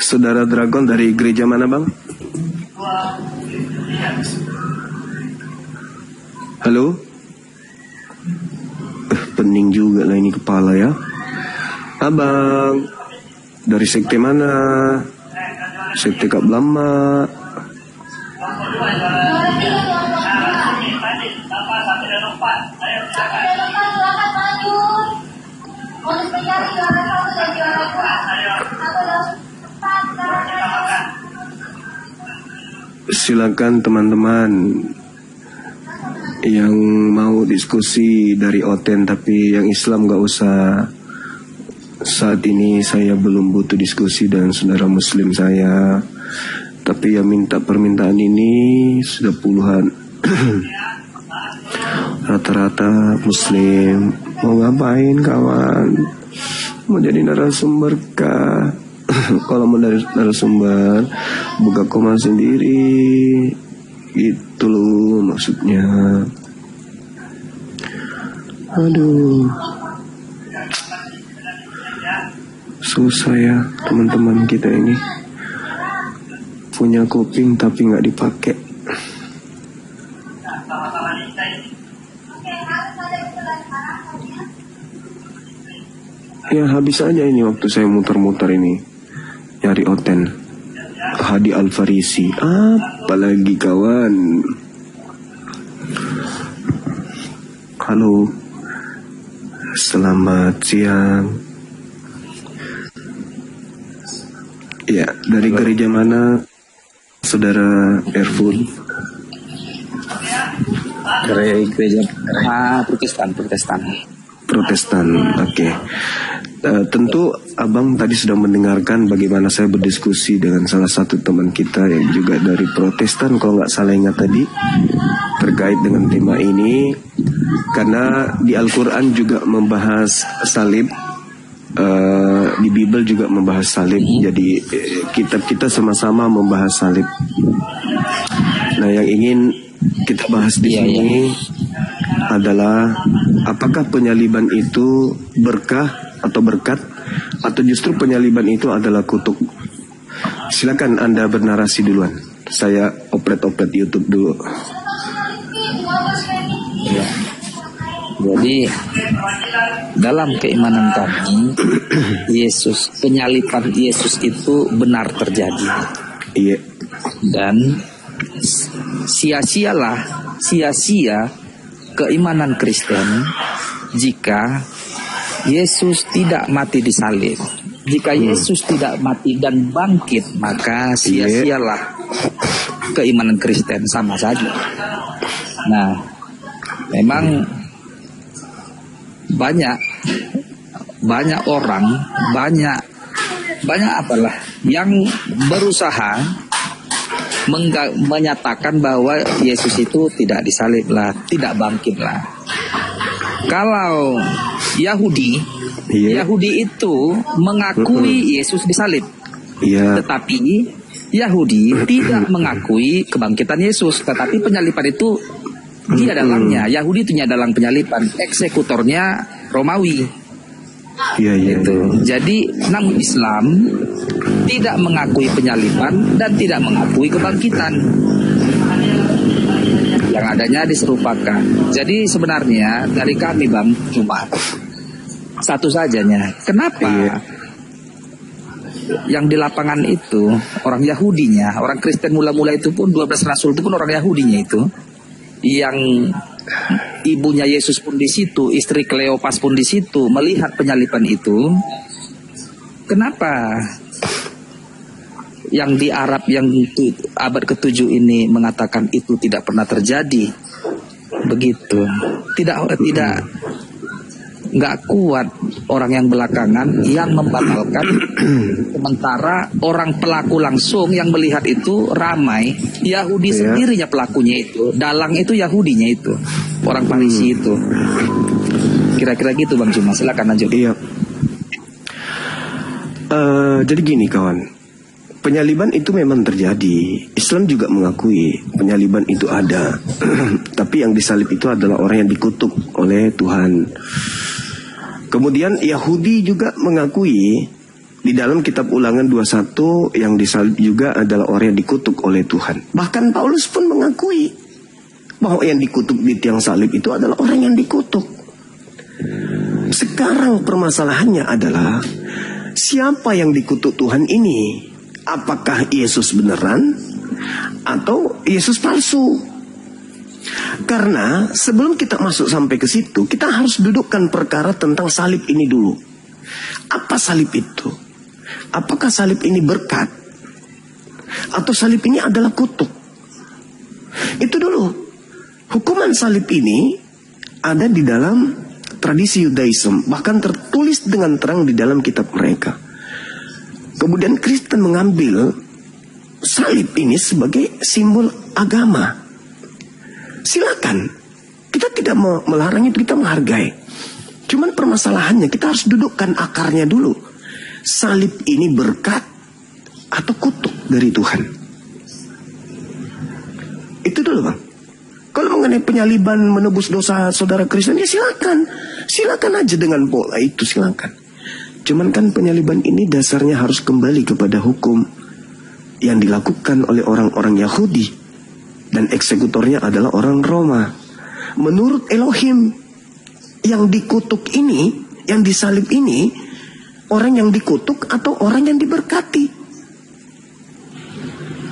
Saudara Dragon dari gereja mana, Bang? Halo? Pening juga lah ini kepala ya. Abang, dari sekte mana? Sekte Kak Blama. Silakan teman-teman yang mau diskusi dari Oten, tapi yang Islam gak usah. Saat ini saya belum butuh diskusi dengan saudara Muslim saya, tapi yang minta permintaan ini sudah puluhan. Rata-rata Muslim. Mau ngapain kawan? Mau jadi narasumber kah? Kalau mau dari narasumber, buka komen sendiri. Itu loh maksudnya. Aduh, susah ya teman-teman kita ini. Punya kuping tapi nggak dipakai. Ya habis aja ini waktu saya muter-muter ini nyari Oten, Hadi Al-Farisi. Apalagi kawan. Halo, selamat siang. Ya, dari gereja mana saudara Erfun? Dari gereja Protestan. Oke. Tentu abang tadi sudah mendengarkan bagaimana saya berdiskusi dengan salah satu teman kita yang juga dari Protestan, kalau nggak salah ingat tadi, terkait dengan tema ini. Karena di Al-Quran juga membahas salib, di Bible juga membahas salib. Jadi kitab kita sama-sama membahas salib. Nah, yang ingin kita bahas di sini adalah apakah penyaliban itu berkah atau berkat, atau justru penyaliban itu adalah kutuk. Silakan Anda bernarasi duluan. Saya opret YouTube dulu. Ya. Jadi dalam keimanan kami, penyaliban Yesus itu benar terjadi. Iya. Dan sia-sia keimanan Kristen jika Yesus tidak mati di salib. Jika Yesus tidak mati dan bangkit, maka sia-sialah keimanan Kristen, sama saja. Nah, memang banyak orang, banyak apalah yang berusaha menyatakan bahwa Yesus itu tidak disalib lah, tidak bangkit lah. Kalau Yahudi itu mengakui Yesus disalib, tetapi Yahudi tidak mengakui kebangkitan Yesus, tetapi penyaliban itu di dalamnya. Yahudi itu dalam penyaliban, eksekutornya Romawi. Itu. Jadi namun Islam tidak mengakui penyaliban dan tidak mengakui kebangkitan. Yang adanya diserupakan. Jadi sebenarnya dari kami Bang cuma satu sajanya. Kenapa yang di lapangan itu orang Yahudinya, orang Kristen mula-mula itu pun 12 rasul itu pun orang Yahudinya itu, yang ibunya Yesus pun di situ, istri Kleopas pun di situ, melihat penyaliban itu. Kenapa yang di Arab yang abad ke-7 ini mengatakan itu tidak pernah terjadi? Begitu. Nggak kuat orang yang belakangan yang membatalkan, sementara orang pelaku langsung yang melihat itu ramai. Yahudi sendirinya pelakunya itu, dalang itu Yahudinya itu, orang Farisi itu. Kira-kira gitu Bang Cuma, silakan lanjut. Iya. Jadi gini kawan, penyaliban itu memang terjadi. Islam juga mengakui penyaliban itu ada. Tapi yang disalib itu adalah orang yang dikutuk oleh Tuhan. Kemudian Yahudi juga mengakui Di dalam kitab Ulangan 21 yang disalib juga adalah orang yang dikutuk oleh Tuhan. Bahkan Paulus pun mengakui bahwa yang dikutuk di tiang salib itu adalah orang yang dikutuk. Sekarang permasalahannya adalah siapa yang dikutuk Tuhan ini? Apakah Yesus beneran atau Yesus palsu? Karena sebelum kita masuk sampai ke situ, kita harus dudukkan perkara tentang salib ini dulu. Apa salib itu? Apakah salib ini berkat? Atau salib ini adalah kutuk? Itu dulu. Hukuman salib ini ada di dalam tradisi Yudaism, bahkan tertulis dengan terang di dalam kitab mereka. Kemudian Kristen mengambil salib ini sebagai simbol agama. Silakan, kita tidak melarang itu, kita menghargai. Cuman permasalahannya kita harus dudukkan akarnya dulu. Salib ini berkat atau kutuk dari Tuhan? Itu dulu, Bang. Kalau mengenai penyaliban menebus dosa saudara Kristen, ya silakan. Silakan aja dengan pola itu, silakan. Cuman kan penyaliban ini dasarnya harus kembali kepada hukum yang dilakukan oleh orang-orang Yahudi, dan eksekutornya adalah orang Roma. Menurut Elohim, yang dikutuk ini, yang disalib ini, orang yang dikutuk atau orang yang diberkati?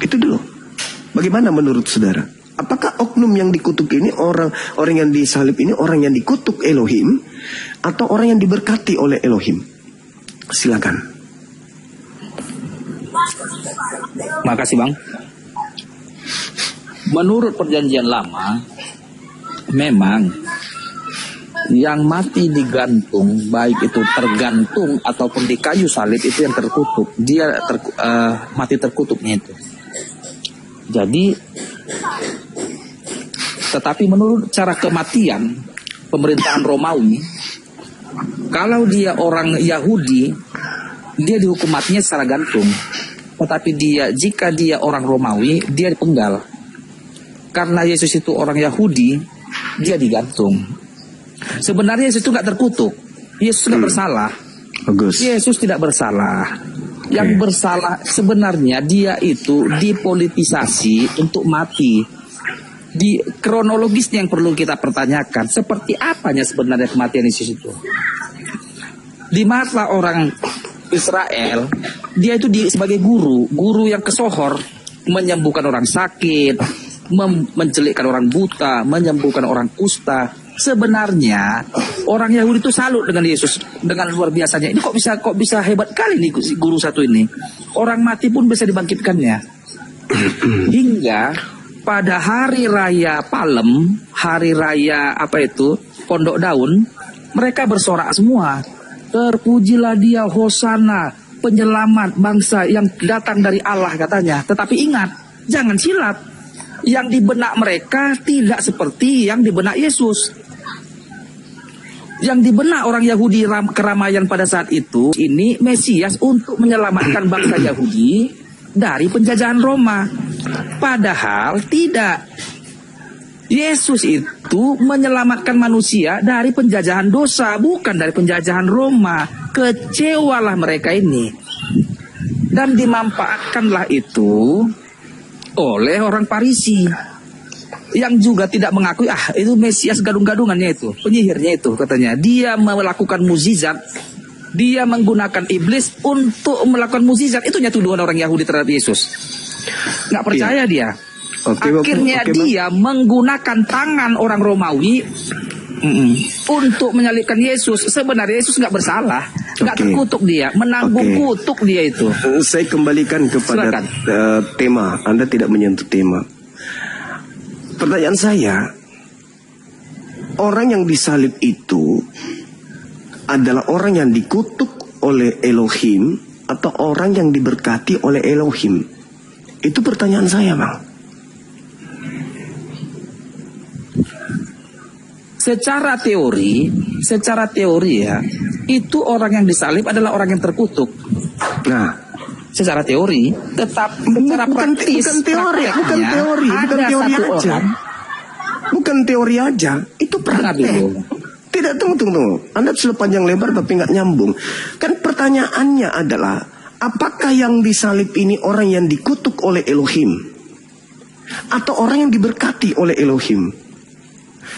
Itu dulu. Bagaimana menurut saudara? Apakah oknum yang dikutuk ini, orang yang disalib ini, orang yang dikutuk Elohim, atau orang yang diberkati oleh Elohim? Silakan. Makasih, Bang. Menurut perjanjian lama, memang yang mati digantung, baik itu tergantung ataupun di kayu salib, itu yang terkutuk. Dia mati terkutuknya itu. Jadi, tetapi menurut cara kematian pemerintahan Romawi, kalau dia orang Yahudi, dia dihukum matinya secara gantung. Tetapi jika dia orang Romawi, dia dipenggal. Karena Yesus itu orang Yahudi, dia digantung. Sebenarnya Yesus itu nggak terkutuk. Yesus nggak bersalah. Bagus. Yesus tidak bersalah. Yang bersalah sebenarnya dia itu dipolitisasi untuk mati. Di kronologisnya yang perlu kita pertanyakan, seperti apanya sebenarnya kematian Yesus itu? Di mata orang Israel, dia itu sebagai guru yang kesohor, menyembuhkan orang sakit, menjelekkan orang buta, menyembuhkan orang kusta. Sebenarnya orang Yahudi itu salut dengan Yesus, dengan luar biasanya. Ini kok bisa hebat kali nih si guru satu ini. Orang mati pun bisa dibangkitkannya. Hingga pada hari raya Palem, hari raya Pondok Daun, mereka bersorak semua. Terpujilah dia, Hosana, penyelamat bangsa yang datang dari Allah, katanya. Tetapi ingat, jangan silap. Yang di benak mereka tidak seperti yang di benak Yesus. Yang di benak orang Yahudi keramaian pada saat itu, ini Mesias untuk menyelamatkan bangsa Yahudi dari penjajahan Roma. Padahal tidak. Yesus itu menyelamatkan manusia dari penjajahan dosa, bukan dari penjajahan Roma. Kecewalah mereka ini. Dan dimanfaatkanlah itu oleh orang Farisi yang juga tidak mengakui itu Mesias gadung-gadungannya itu, penyihirnya itu, katanya. Dia melakukan mukjizat, dia menggunakan iblis untuk melakukan mukjizat. Itunya tuduhan orang Yahudi terhadap Yesus. Nggak percaya dia. Akhirnya dia menggunakan tangan orang Romawi untuk menyalibkan Yesus. Sebenarnya Yesus nggak bersalah, nggak terkutuk dia, menanggung kutuk dia itu. Saya kembalikan kepada tema. Anda tidak menyentuh tema. Pertanyaan saya, orang yang disalib itu adalah orang yang dikutuk oleh Elohim atau orang yang diberkati oleh Elohim? Itu pertanyaan saya, Bang. Secara teori ya, itu orang yang disalib adalah orang yang terkutuk. Nah, secara teori, tetap secara praktis, bukan teori aja. Bukan teori aja, itu praktek. Tidak, tunggu. Anda sudah panjang lebar tapi nggak nyambung. Kan Pertanyaannya adalah, apakah yang disalib ini orang yang dikutuk oleh Elohim atau orang yang diberkati oleh Elohim?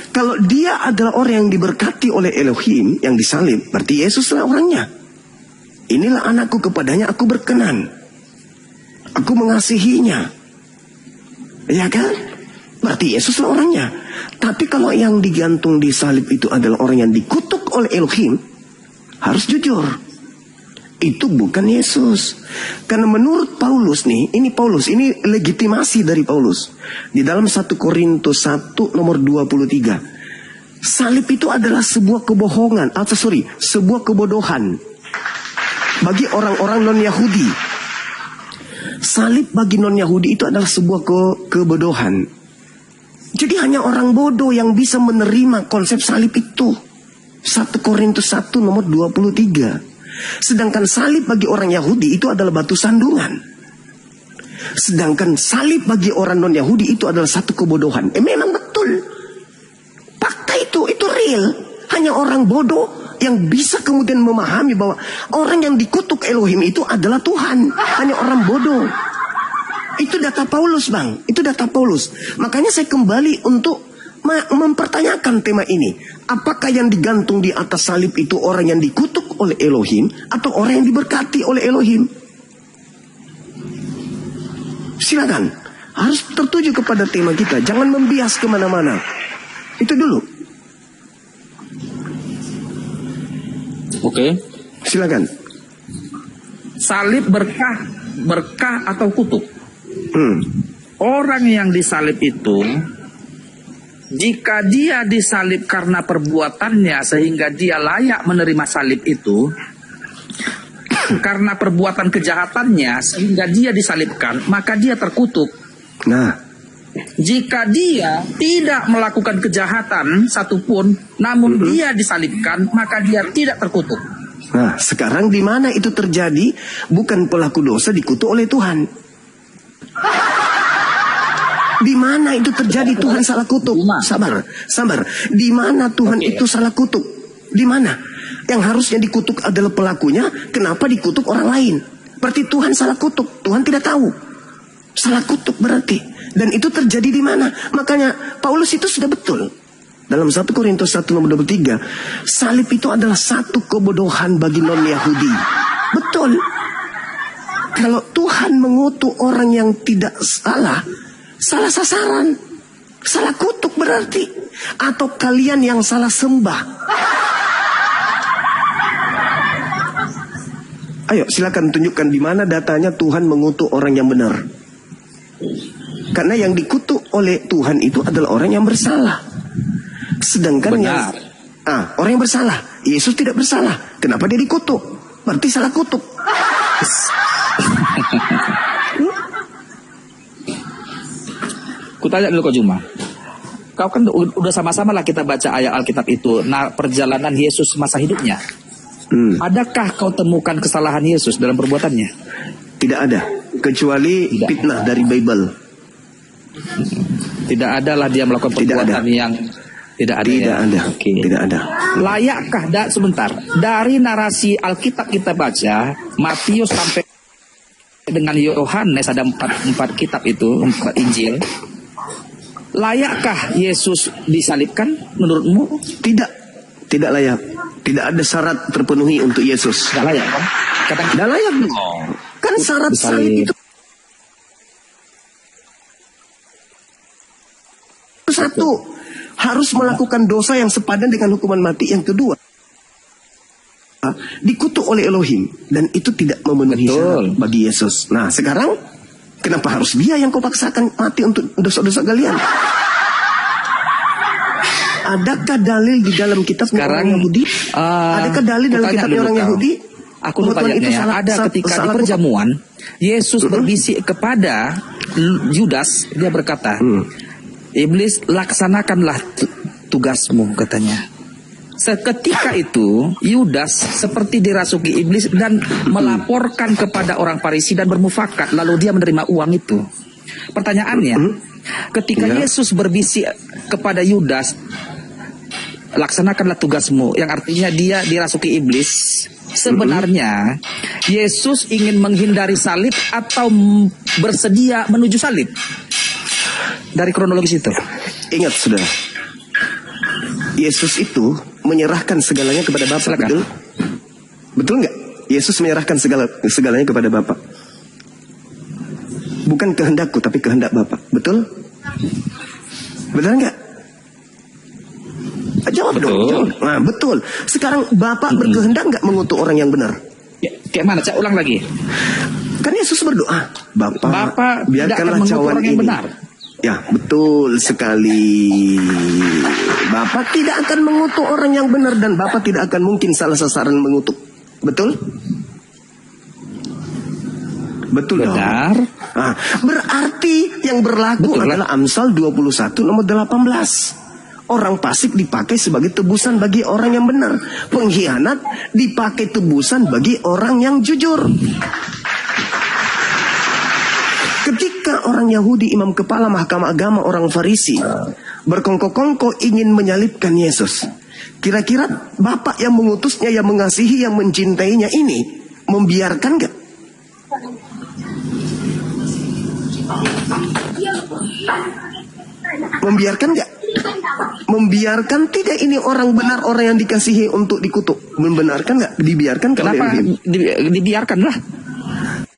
Kalau dia adalah orang yang diberkati oleh Elohim yang disalib, berarti Yesuslah orangnya. Inilah anakku, kepadanya aku berkenan, aku mengasihinya. Ya kan? Berarti Yesuslah orangnya. Tapi kalau yang digantung di salib itu adalah orang yang dikutuk oleh Elohim, harus jujur, itu bukan Yesus. Karena menurut Paulus nih, ini legitimasi dari Paulus. Di dalam 1 Korintus 1 nomor 23. Salib itu adalah sebuah kebohongan, sebuah kebodohan bagi orang-orang non-Yahudi. Salib bagi non-Yahudi itu adalah sebuah kebodohan. Jadi hanya orang bodoh yang bisa menerima konsep salib itu. 1 Korintus 1 nomor 23. Sedangkan salib bagi orang Yahudi itu adalah batu sandungan. Sedangkan salib bagi orang non-Yahudi itu adalah satu kebodohan. Memang betul. Fakta itu real. Hanya orang bodoh yang bisa kemudian memahami bahwa orang yang dikutuk Elohim itu adalah Tuhan. Hanya orang bodoh. Itu data Paulus, Bang. Itu data Paulus. Makanya saya kembali untuk mempertanyakan tema ini. Apakah yang digantung di atas salib itu orang yang dikutuk oleh Elohim atau orang yang diberkati oleh Elohim? Silakan. Harus tertuju kepada tema kita. Jangan membias kemana-mana. Itu dulu. Oke. Silakan. Salib berkah atau kutuk? Orang yang disalib itu, jika dia disalib karena perbuatannya sehingga dia layak menerima salib itu, karena perbuatan kejahatannya sehingga dia disalibkan, maka dia terkutuk. Nah, jika dia tidak melakukan kejahatan satupun, namun dia disalibkan, maka dia tidak terkutuk. Nah, sekarang di mana itu terjadi? Bukan pelaku dosa dikutuk oleh Tuhan. Di mana itu terjadi Tuhan salah kutuk? Sabar. Di mana Tuhan itu salah kutuk? Di mana? Yang harusnya dikutuk adalah pelakunya, kenapa dikutuk orang lain? Berarti Tuhan salah kutuk. Tuhan tidak tahu. Salah kutuk berarti. Dan itu terjadi di mana? Makanya Paulus itu sudah betul. Dalam 1 Korintus 1 nomor 23, salib itu adalah satu kebodohan bagi non-Yahudi. Betul. Kalau Tuhan mengutuk orang yang tidak salah sasaran, salah kutuk berarti. Atau kalian yang salah sembah. Ayo silakan tunjukkan di mana datanya Tuhan mengutuk orang yang benar. Karena yang dikutuk oleh Tuhan itu adalah orang yang bersalah. Sedangkan orang yang bersalah, Yesus tidak bersalah. Kenapa dia dikutuk? Berarti salah kutuk. Kutanya dulu kau Juma. Kau kan udah sama-sama lah kita baca ayat Alkitab itu. Nah, perjalanan Yesus masa hidupnya. Adakah kau temukan kesalahan Yesus dalam perbuatannya? Tidak ada. Kecuali fitnah dari Bible. Tidak adalah dia melakukan perbuatan yang tidak ada. Okay. Tidak ada. Layakkah sebentar dari narasi Alkitab kita baca Matius sampai dengan Yohanes ada 4 kitab itu, 4 Injil. Layakkah Yesus disalibkan menurutmu? Tidak layak. Tidak ada syarat terpenuhi untuk Yesus. Tidak layak kan? Tidak layak. Kan syarat salib itu satu, harus melakukan dosa yang sepadan dengan hukuman mati. Yang kedua, dikutuk oleh Elohim, dan itu tidak memenuhi syarat bagi Yesus. Nah, sekarang kenapa harus dia yang kau paksakan mati untuk dosa-dosa kalian? Adakah dalil di dalam kitab orang Yahudi? Adakah dalil dalam kitab orang Yahudi? Aku lupa ayatnya. Ada ketika di perjamuan Yesus berbisik kepada Yudas, dia berkata, Iblis, laksanakanlah tugasmu, katanya. Seketika itu Yudas seperti dirasuki iblis dan melaporkan kepada orang Farisi dan bermufakat, lalu dia menerima uang itu. Pertanyaannya, ketika Yesus berbisik kepada Yudas, laksanakanlah tugasmu, yang artinya dia dirasuki iblis, Sebenarnya Yesus ingin menghindari salib atau bersedia menuju salib? Dari kronologis itu. Ingat saudara, Yesus itu menyerahkan segalanya kepada Bapa. Silakan. Betul? Betul nggak? Yesus menyerahkan segalanya kepada Bapa. Bukan kehendakku, tapi kehendak Bapa. Betul? Benar nggak? Jawab dong. Betul. Jawab. Nah, betul. Sekarang Bapak berkehendak nggak mengutuk orang yang benar? Ya, kayak mana? Saya ulang lagi. Kan Yesus berdoa, Bapa tidak akan biarkanlah mengutuk cawan orang yang ini. benar. Ya, betul sekali. Bapak tidak akan mengutuk orang yang benar dan Bapak tidak akan mungkin salah sasaran mengutuk. Betul? Betul dong. Benar. Nah, berarti yang berlaku Betul, adalah Amsal 21 nomor 18. Orang fasik dipakai sebagai tebusan bagi orang yang benar. Pengkhianat dipakai tebusan bagi orang yang jujur. Ketika orang Yahudi, imam kepala mahkamah agama, orang Farisi berkongkok-kongkok ingin menyalibkan Yesus, kira-kira Bapak yang mengutusnya, yang mengasihi, yang mencintainya ini membiarkan gak? Membiarkan gak? Membiarkan tidak ini orang benar, orang yang dikasihi untuk dikutuk? Membenarkan gak? Dibiarkan kalau Kenapa yang dibiarkan lah?